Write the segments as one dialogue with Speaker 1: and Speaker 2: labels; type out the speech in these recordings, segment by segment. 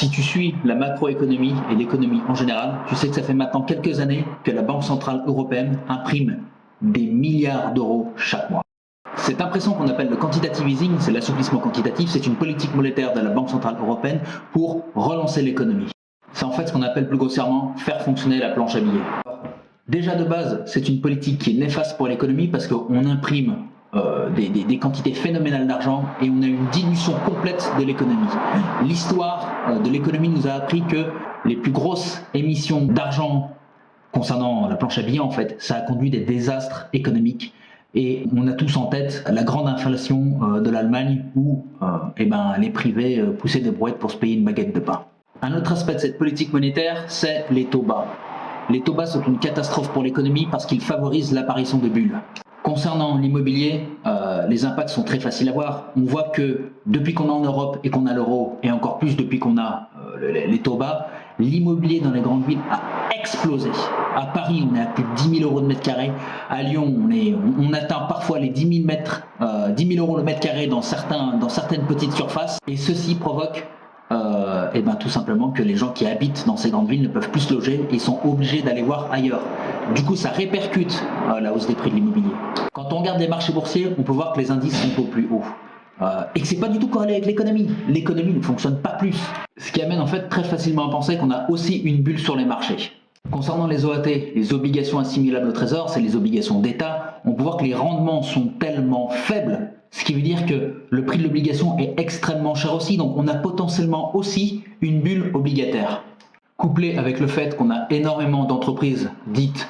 Speaker 1: Si tu suis la macroéconomie et l'économie en général, tu sais que ça fait maintenant quelques années que la Banque Centrale Européenne imprime des milliards d'euros chaque mois. Cette impression qu'on appelle le quantitative easing, c'est l'assouplissement quantitatif, c'est une politique monétaire de la Banque Centrale Européenne pour relancer l'économie. C'est en fait ce qu'on appelle plus grossièrement faire fonctionner la planche à billets. Déjà de base, c'est une politique qui est néfaste pour l'économie parce qu'on imprime des quantités phénoménales d'argent et on a une dilution complète de l'économie. L'histoire de l'économie nous a appris que les plus grosses émissions d'argent concernant la planche à billets, en fait, ça a conduit des désastres économiques. Et on a tous en tête la grande inflation de l'Allemagne où les privés poussaient des brouettes pour se payer une baguette de pain. Un autre aspect de cette politique monétaire, c'est les taux bas. Les taux bas sont une catastrophe pour l'économie parce qu'ils favorisent l'apparition de bulles. Concernant l'immobilier, les impacts sont très faciles à voir. On voit que depuis qu'on est en Europe et qu'on a l'euro, et encore plus depuis qu'on a les taux bas, l'immobilier dans les grandes villes a explosé. À Paris, on est à plus de 10 000 euros de mètre carré. À Lyon, on atteint parfois les 10 000 euros le mètre carré dans certaines petites surfaces. Et ceci provoque tout simplement que les gens qui habitent dans ces grandes villes ne peuvent plus se loger et sont obligés d'aller voir ailleurs. Du coup, ça répercute la hausse des prix de l'immobilier. Quand on regarde les marchés boursiers, on peut voir que les indices sont au plus haut. Et que c'est pas du tout corrélé avec l'économie. L'économie ne fonctionne pas plus. Ce qui amène en fait très facilement à penser qu'on a aussi une bulle sur les marchés. Concernant les OAT, les obligations assimilables au trésor, c'est les obligations d'État, on peut voir que les rendements sont tellement faibles, ce qui veut dire que le prix de l'obligation est extrêmement cher aussi, donc on a potentiellement aussi une bulle obligataire. Couplé avec le fait qu'on a énormément d'entreprises dites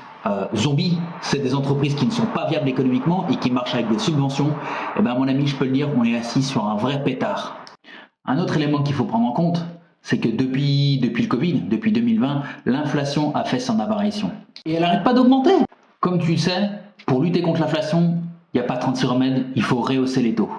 Speaker 1: zombies, c'est des entreprises qui ne sont pas viables économiquement et qui marchent avec des subventions, mon ami, je peux le dire, on est assis sur un vrai pétard. Un autre élément qu'il faut prendre en compte, c'est que depuis le Covid, depuis 2020, l'inflation a fait son apparition. Et elle n'arrête pas d'augmenter. Comme tu le sais, pour lutter contre l'inflation, il n'y a pas 36 remèdes, il faut rehausser les taux.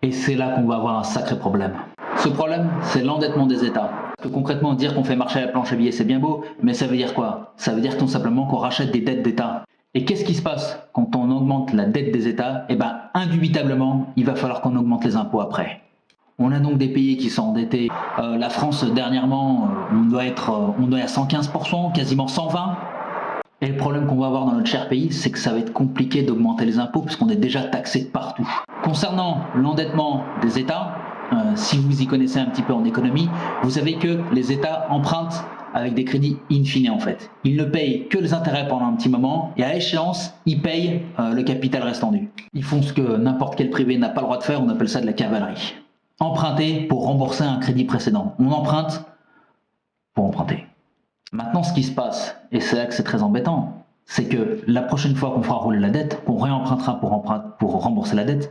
Speaker 1: Et c'est là qu'on va avoir un sacré problème. Ce problème, c'est l'endettement des États. Parce que concrètement, dire qu'on fait marcher la planche à billets, c'est bien beau, mais ça veut dire quoi? Ça veut dire tout simplement qu'on rachète des dettes d'État. Et qu'est-ce qui se passe quand on augmente la dette des États? Indubitablement, il va falloir qu'on augmente les impôts après. On a donc des pays qui sont endettés. La France, dernièrement, on doit être à 115%, quasiment 120%. Et le problème qu'on va avoir dans notre cher pays, c'est que ça va être compliqué d'augmenter les impôts puisqu'on est déjà taxé de partout. Concernant l'endettement des États, si vous y connaissez un petit peu en économie, vous savez que les États empruntent avec des crédits in fine en fait. Ils ne payent que les intérêts pendant un petit moment et à échéance, ils payent le capital restant dû. Ils font ce que n'importe quel privé n'a pas le droit de faire, on appelle ça de la cavalerie. Emprunter pour rembourser un crédit précédent. On emprunte pour emprunter. Maintenant, ce qui se passe, et c'est là que c'est très embêtant, c'est que la prochaine fois qu'on fera rouler la dette, qu'on réempruntera pour rembourser la dette,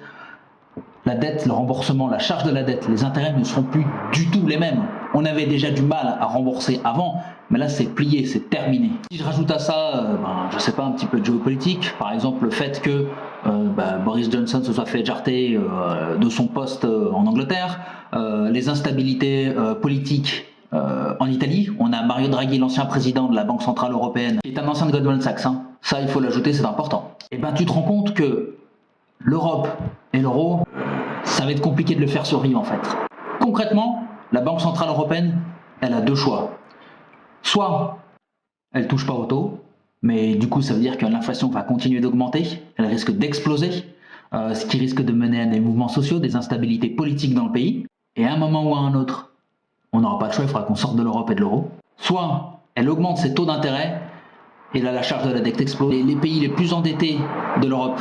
Speaker 1: le remboursement, la charge de la dette, les intérêts ne seront plus du tout les mêmes. On avait déjà du mal à rembourser avant, mais là c'est plié, c'est terminé. Si je rajoute à ça, je sais pas, un petit peu de géopolitique, par exemple le fait que Boris Johnson se soit fait éjarter de son poste en Angleterre, les instabilités politiques en Italie, on a Mario Draghi, l'ancien président de la Banque Centrale Européenne, qui est un ancien de Goldman Sachs, ça il faut l'ajouter, c'est important. Et tu te rends compte que l'Europe et l'euro, ça va être compliqué de le faire survivre en fait. Concrètement, la Banque Centrale Européenne, elle a deux choix. Soit elle touche pas au taux, mais du coup ça veut dire que l'inflation va continuer d'augmenter, elle risque d'exploser, ce qui risque de mener à des mouvements sociaux, des instabilités politiques dans le pays, et à un moment ou à un autre, on n'aura pas le choix, il faudra qu'on sorte de l'Europe et de l'euro. Soit elle augmente ses taux d'intérêt, et là la charge de la dette explose. Les pays les plus endettés de l'Europe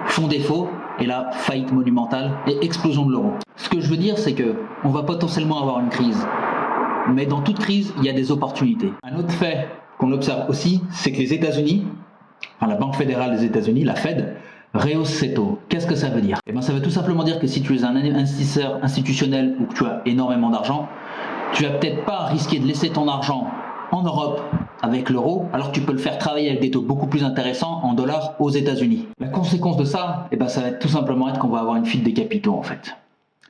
Speaker 1: font défaut, et là, faillite monumentale et explosion de l'euro. Ce que je veux dire, c'est qu'on va potentiellement avoir une crise. Mais dans toute crise, il y a des opportunités. Un autre fait qu'on observe aussi, c'est que les États-Unis, la Banque fédérale des États-Unis, la Fed, rehausse ses taux. Qu'est-ce que ça veut dire? Ça veut tout simplement dire que si tu es un investisseur institutionnel ou que tu as énormément d'argent, tu vas peut-être pas risquer de laisser ton argent en Europe avec l'euro, alors que tu peux le faire travailler avec des taux beaucoup plus intéressants en dollars aux États-Unis. La conséquence de ça, ça va tout simplement être qu'on va avoir une fuite des capitaux en fait.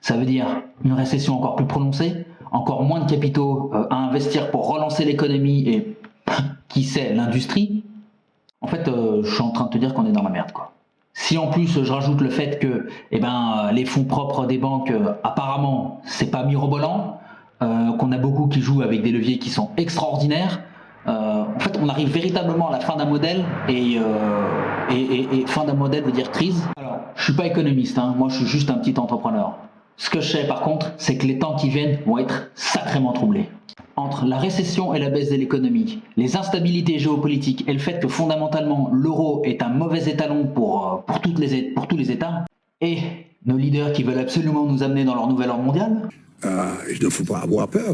Speaker 1: Ça veut dire une récession encore plus prononcée, encore moins de capitaux à investir pour relancer l'économie et qui sait l'industrie. En fait, je suis en train de te dire qu'on est dans la merde quoi. Si en plus je rajoute le fait que les fonds propres des banques apparemment c'est pas mirobolant, qu'on a beaucoup qui jouent avec des leviers qui sont extraordinaires. En fait, on arrive véritablement à la fin d'un modèle et fin d'un modèle veut dire crise. Alors, je suis pas économiste, hein, moi je suis juste un petit entrepreneur. Ce que je sais par contre, c'est que les temps qui viennent vont être sacrément troublés. Entre la récession et la baisse de l'économie, les instabilités géopolitiques et le fait que fondamentalement l'euro est un mauvais étalon pour tous les États, et nos leaders qui veulent absolument nous amener dans leur nouvel ordre mondial,
Speaker 2: il ne faut pas avoir peur.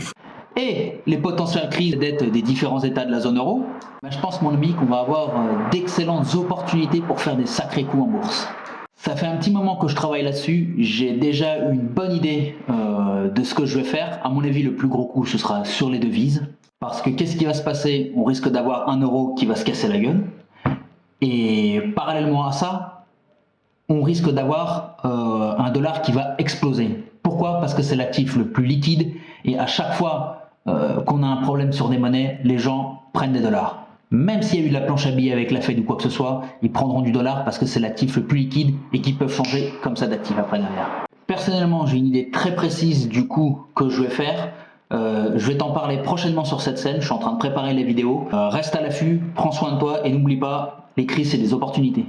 Speaker 1: Et les potentielles crises de dette des différents États de la zone euro, je pense, mon ami, qu'on va avoir d'excellentes opportunités pour faire des sacrés coups en bourse. Ça fait un petit moment que je travaille là-dessus, j'ai déjà une bonne idée de ce que je vais faire. À mon avis, le plus gros coup, ce sera sur les devises. Parce que qu'est-ce qui va se passer? On risque d'avoir un euro qui va se casser la gueule. Et parallèlement à ça, on risque d'avoir un dollar qui va exploser. Pourquoi? Parce que c'est l'actif le plus liquide et à chaque fois qu'on a un problème sur des monnaies, les gens prennent des dollars. Même s'il y a eu de la planche à billets avec la Fed ou quoi que ce soit, ils prendront du dollar parce que c'est l'actif le plus liquide et qu'ils peuvent changer comme ça d'actif après derrière. Personnellement, j'ai une idée très précise du coup que je vais faire. Je vais t'en parler prochainement sur cette scène, je suis en train de préparer les vidéos. Reste à l'affût, prends soin de toi et n'oublie pas, les crises c'est des opportunités.